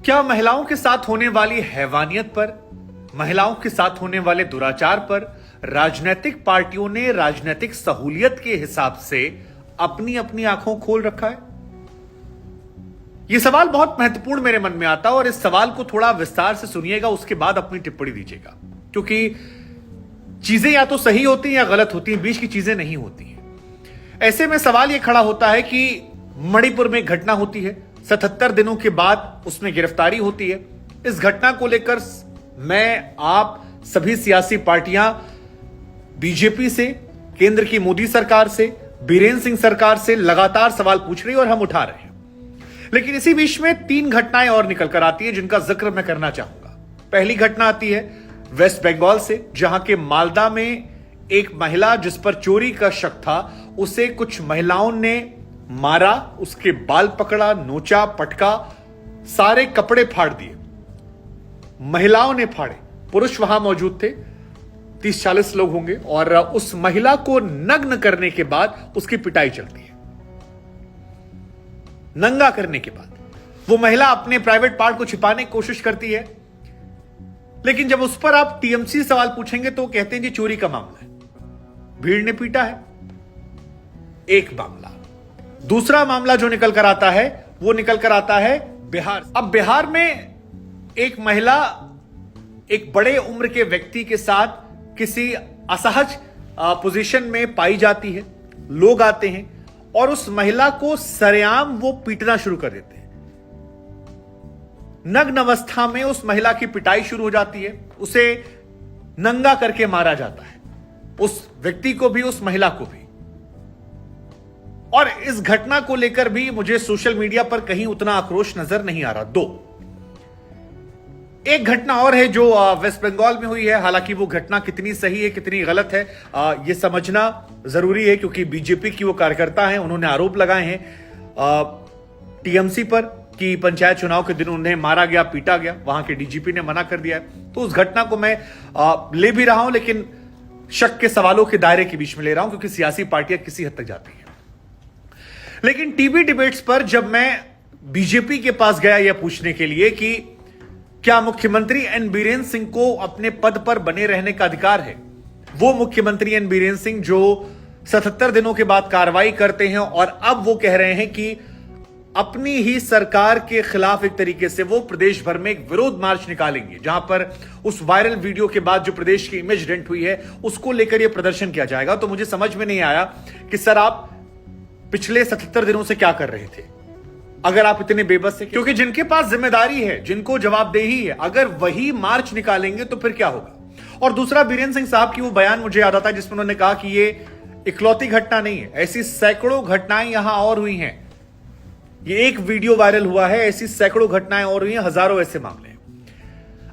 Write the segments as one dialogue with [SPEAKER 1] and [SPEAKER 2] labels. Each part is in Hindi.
[SPEAKER 1] क्या महिलाओं के साथ होने वाली हैवानियत पर, महिलाओं के साथ होने वाले दुराचार पर राजनीतिक पार्टियों ने राजनीतिक सहूलियत के हिसाब से अपनी अपनी आंखों खोल रखा है? यह सवाल बहुत महत्वपूर्ण मेरे मन में आता है और इस सवाल को थोड़ा विस्तार से सुनिएगा, उसके बाद अपनी टिप्पणी दीजिएगा, क्योंकि चीजें या तो सही होती हैं या गलत होती हैं, बीच की चीजें नहीं होती हैं। ऐसे में सवाल यह खड़ा होता है कि मणिपुर में घटना होती है, 77 दिनों के बाद उसमें गिरफ्तारी होती है। इस घटना को लेकर मैं, आप, सभी सियासी पार्टियां बीजेपी से, केंद्र की मोदी सरकार से, बीरेन सिंह सरकार से लगातार सवाल पूछ रही है और हम उठा रहे हैं। लेकिन इसी बीच में 3 घटनाएं और निकल कर आती है जिनका जिक्र मैं करना चाहूंगा। पहली घटना आती है वेस्ट बंगाल से, जहां के मालदा में एक महिला जिस पर चोरी का शक था, उसे कुछ महिलाओं ने मारा, उसके बाल पकड़ा, नोचा, पटका, सारे कपड़े फाड़ दिए। महिलाओं ने फाड़े, पुरुष वहां मौजूद थे, 30-40 लोग होंगे, और उस महिला को नग्न करने के बाद उसकी पिटाई चलती है। नंगा करने के बाद वो महिला अपने प्राइवेट पार्ट को छिपाने की कोशिश करती है, लेकिन जब उस पर आप टीएमसी सवाल पूछेंगे तो कहते हैं जी चोरी का मामला है, भीड़ ने पीटा है। एक मामला। दूसरा मामला जो निकल कर आता है वो निकल कर आता है बिहार। अब बिहार में एक महिला एक बड़े उम्र के व्यक्ति के साथ किसी असहज पोजीशन में पाई जाती है। लोग आते हैं और उस महिला को सरेआम वो पीटना शुरू कर देते हैं। नग्न अवस्था में उस महिला की पिटाई शुरू हो जाती है, उसे नंगा करके मारा जाता है, उस व्यक्ति को भी, उस महिला को भी। और इस घटना को लेकर भी मुझे सोशल मीडिया पर कहीं उतना आक्रोश नजर नहीं आ रहा। एक घटना और है जो वेस्ट बंगाल में हुई है। हालांकि वो घटना कितनी सही है, कितनी गलत है, यह समझना जरूरी है, क्योंकि बीजेपी की वो कार्यकर्ता हैं, उन्होंने आरोप लगाए हैं टीएमसी पर कि पंचायत चुनाव के दिन उन्हें मारा गया, पीटा गया। वहां के डीजीपी ने मना कर दिया है। तो उस घटना को मैं ले भी रहा हूं, लेकिन शक के सवालों के दायरे के बीच में ले रहा हूं, क्योंकि सियासी पार्टियां किसी हद तक जाती हैं। लेकिन टीवी डिबेट्स पर जब मैं बीजेपी के पास गया यह पूछने के लिए कि क्या मुख्यमंत्री एन बीरेन सिंह को अपने पद पर बने रहने का अधिकार है, वो मुख्यमंत्री एन बीरेन सिंह जो 77 दिनों के बाद कार्रवाई करते हैं और अब वो कह रहे हैं कि अपनी ही सरकार के खिलाफ एक तरीके से वो प्रदेश भर में एक विरोध मार्च निकालेंगे, जहां पर उस वायरल वीडियो के बाद जो प्रदेश की इमेज डेंट हुई है उसको लेकर यह प्रदर्शन किया जाएगा। तो मुझे समझ में नहीं आया कि सर आप पिछले 77 दिनों से क्या कर रहे थे, अगर आप इतने बेबस हैं। क्योंकि जिनके पास जिम्मेदारी है, जिनको जवाबदेही है, अगर वही मार्च निकालेंगे तो फिर क्या होगा। और दूसरा, बीरेन सिंह साहब की वो बयान मुझे याद आता है जिसमें उन्होंने कहा कि ये इकलौती घटना नहीं है, ऐसी सैकड़ों घटनाएं यहां और हुई हैं। ये एक वीडियो वायरल हुआ है, ऐसी सैकड़ों घटनाएं और हुई हैं, हजारों ऐसे मामले हैं।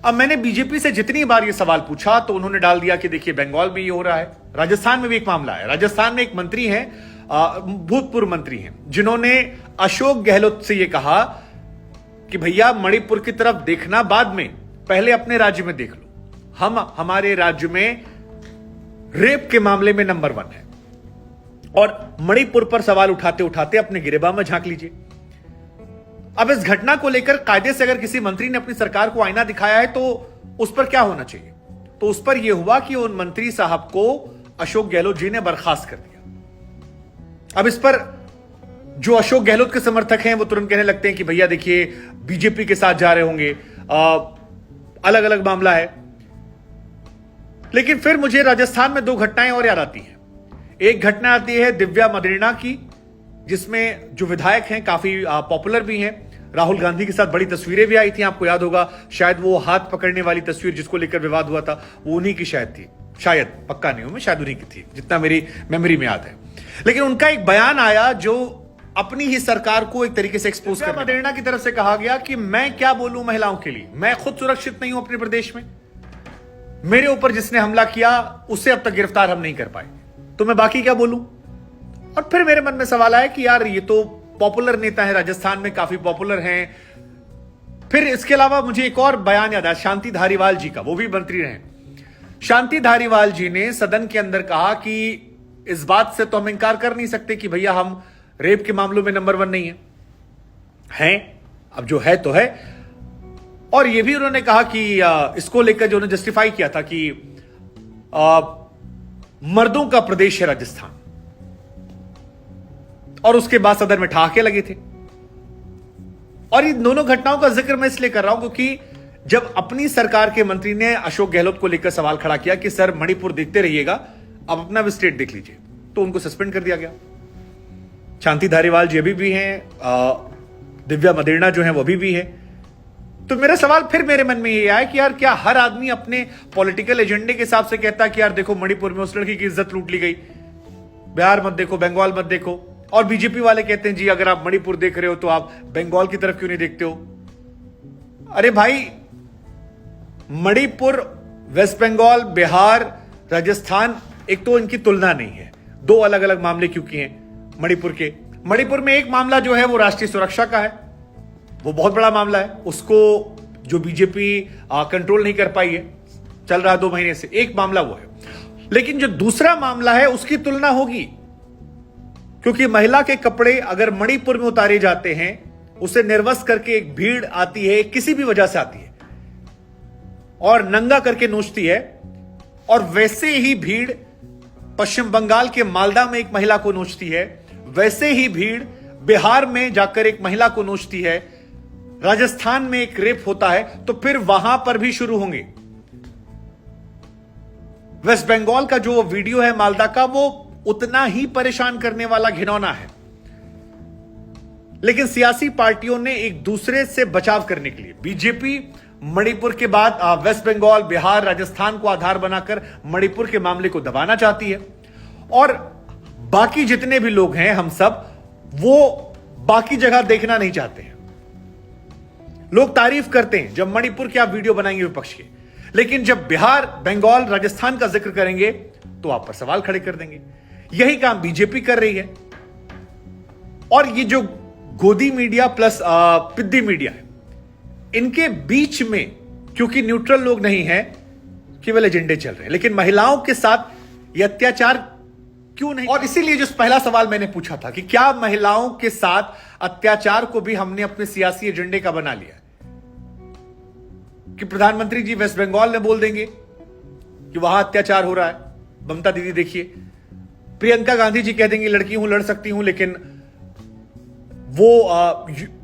[SPEAKER 1] अब मैंने बीजेपी से जितनी बार ये सवाल पूछा तो उन्होंने डाल दिया कि देखिए बंगाल में ये हो रहा है, राजस्थान में भी एक मामला है। राजस्थान में एक मंत्री है, भूतपूर्व मंत्री हैं, जिन्होंने अशोक गहलोत से यह कहा कि भैया मणिपुर की तरफ देखना बाद में, पहले अपने राज्य में देख लो। हमारे राज्य में रेप के मामले में नंबर 1 है, और मणिपुर पर सवाल उठाते उठाते अपने गिरेबान में झांक लीजिए। अब इस घटना को लेकर कायदे से अगर किसी मंत्री ने अपनी सरकार को आईना दिखाया है तो उस पर क्या होना चाहिए? तो उस पर यह हुआ कि उन मंत्री साहब को अशोक गहलोत जी ने बर्खास्त कर दिया। अब इस पर जो अशोक गहलोत के समर्थक हैं वो तुरंत कहने लगते हैं कि भैया देखिए बीजेपी के साथ जा रहे होंगे, अलग अलग मामला है। लेकिन फिर मुझे राजस्थान में 2 घटनाएं और याद आती हैं। एक घटना आती है दिव्या मदेरणा की, जिसमें जो विधायक हैं काफी पॉपुलर भी हैं, राहुल गांधी के साथ बड़ी तस्वीरें भी आई थी, आपको याद होगा। शायद वो हाथ पकड़ने वाली तस्वीर जिसको लेकर विवाद हुआ था वो उन्हीं की शायद थी, शायद, पक्का नहीं हूं मैं, शायद उन्हीं की थी जितना मेरी मेमोरी में याद है। लेकिन उनका एक बयान आया जो अपनी ही सरकार को एक तरीके से एक्सपोज कर, मदेरणा की तरफ से कहा गया कि मैं क्या बोलूं महिलाओं के लिए, मैं खुद सुरक्षित नहीं हूं अपने प्रदेश में, मेरे ऊपर जिसने हमला किया उसे अब तक गिरफ्तार हम नहीं कर पाए, तो मैं बाकी क्या बोलूं। और फिर मेरे मन में सवाल आया कि यार ये तो पॉपुलर नेता है, राजस्थान में काफी पॉपुलर हैं। फिर इसके अलावा मुझे एक और बयान याद आया शांति धारीवाल जी का, वो भी मंत्री रहे। शांति धारीवाल जी ने सदन के अंदर कहा कि इस बात से तो हम इंकार कर नहीं सकते कि भैया हम रेप के मामलों में नंबर 1 नहीं है। अब जो है तो है, और यह भी उन्होंने कहा कि इसको लेकर जो उन्होंने जस्टिफाई किया था कि मर्दों का प्रदेश है राजस्थान, और उसके बाद सदन में ठहाके लगे थे। और इन दोनों घटनाओं का जिक्र मैं इसलिए कर रहा हूं क्योंकि जब अपनी सरकार के मंत्री ने अशोक गहलोत को लेकर सवाल खड़ा किया कि सर मणिपुर देखते रहिएगा, अब अपना भी स्टेट देख लीजिए, तो उनको सस्पेंड कर दिया गया। शांति धारीवाल जी अभी भी हैं, दिव्या मदेरणा जो है वो अभी भी है। तो मेरा सवाल फिर मेरे मन में ये आया कि यार क्या हर आदमी अपने पॉलिटिकल एजेंडे के हिसाब से कहता है कि यार देखो मणिपुर में उस लड़की की इज्जत लूट ली गई, बिहार मत देखो, बंगाल मत देखो, और बीजेपी वाले कहते हैं जी अगर आप मणिपुर देख रहे हो तो आप बंगाल की तरफ क्यों नहीं देखते हो? अरे भाई, मणिपुर, वेस्ट बंगाल, बिहार, राजस्थान, एक तो इनकी तुलना नहीं है। दो अलग अलग मामले क्योंकि हैं मणिपुर में एक मामला जो है वो राष्ट्रीय सुरक्षा का है, वो बहुत बड़ा मामला है, उसको जो बीजेपी कंट्रोल नहीं कर पाई है, चल रहा 2 महीने से, एक मामला वो है। लेकिन जो दूसरा मामला है उसकी तुलना होगी, क्योंकि महिला के कपड़े अगर मणिपुर में उतारे जाते हैं, उसे निर्वस्त्र करके एक भीड़ आती है, किसी भी वजह से आती है और नंगा करके नोचती है, और वैसे ही भीड़ पश्चिम बंगाल के मालदा में एक महिला को नोचती है, वैसे ही भीड़ बिहार में जाकर एक महिला को नोचती है, राजस्थान में एक रेप होता है, तो फिर वहां पर भी शुरू होंगे। वेस्ट बंगाल का जो वीडियो है मालदा का, वो उतना ही परेशान करने वाला, घिनौना है। लेकिन सियासी पार्टियों ने एक दूसरे से बचाव करने के लिए, बीजेपी मणिपुर के बाद वेस्ट बंगाल, बिहार, राजस्थान को आधार बनाकर मणिपुर के मामले को दबाना चाहती है, और बाकी जितने भी लोग हैं, हम सब, वो बाकी जगह देखना नहीं चाहते हैं। लोग तारीफ करते हैं जब मणिपुर के आप वीडियो बनाएंगे विपक्ष के, लेकिन जब बिहार, बंगाल, राजस्थान का जिक्र करेंगे तो आप पर सवाल खड़े कर देंगे। यही काम बीजेपी कर रही है। और ये जो गोदी मीडिया प्लस पिद्दी मीडिया है, इनके बीच में क्योंकि न्यूट्रल लोग नहीं हैं, केवल एजेंडे चल रहे हैं, लेकिन महिलाओं के साथ यह अत्याचार क्यों नहीं? और इसीलिए जो पहला सवाल मैंने पूछा था कि क्या महिलाओं के साथ अत्याचार को भी हमने अपने सियासी एजेंडे का बना लिया, कि प्रधानमंत्री जी वेस्ट बंगाल में बोल देंगे कि वहां अत्याचार हो रहा है, ममता दीदी देखिए, प्रियंका गांधी जी कह देंगे लड़की हूं, लड़ सकती हूं, लेकिन वो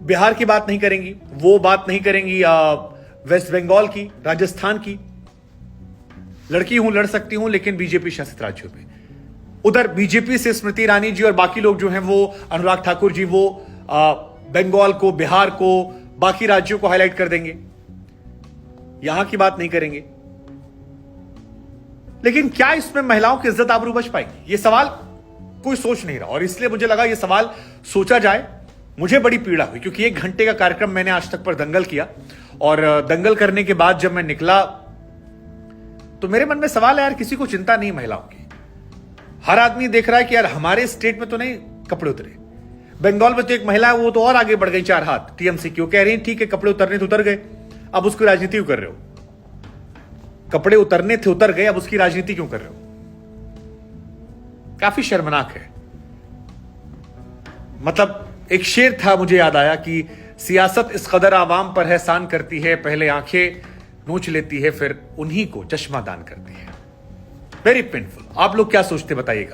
[SPEAKER 1] बिहार की बात नहीं करेंगी, वो बात नहीं करेंगी वेस्ट बंगाल की, राजस्थान की। लड़की हूं, लड़ सकती हूं, लेकिन बीजेपी शासित राज्यों में। उधर बीजेपी से स्मृति ईरानी जी और बाकी लोग जो हैं, वो अनुराग ठाकुर जी, वो बंगाल को, बिहार को, बाकी राज्यों को हाईलाइट कर देंगे, यहां की बात नहीं करेंगे। लेकिन क्या इसमें महिलाओं की इज्जत आबरू बच पाएगी? यह सवाल कोई सोच नहीं रहा, और इसलिए मुझे लगा यह सवाल सोचा जाए। मुझे बड़ी पीड़ा हुई क्योंकि 1 घंटे का कार्यक्रम मैंने आज तक पर दंगल किया, और दंगल करने के बाद जब मैं निकला तो मेरे मन में सवाल है, यार किसी को चिंता नहीं महिलाओं की। हर आदमी देख रहा है कि यार हमारे स्टेट में तो नहीं कपड़े उतरे, बंगाल में तो एक महिला है वो तो और आगे बढ़ गई 4 हाथ, टीएमसी की, वो कह रही है ठीक है कपड़े उतरने थे उतर गए, अब उसकी राजनीति क्यों कर रहे हो? कपड़े उतरने थे उतर गए, अब उसकी राजनीति क्यों कर रहे हो? काफी शर्मनाक है। मतलब एक शेर था, मुझे याद आया कि सियासत इस कदर आवाम पर एहसान करती है, पहले आंखें नोच लेती है, फिर उन्हीं को चश्मा दान करती है। Very painful. आप लोग क्या सोचते बताइएगा।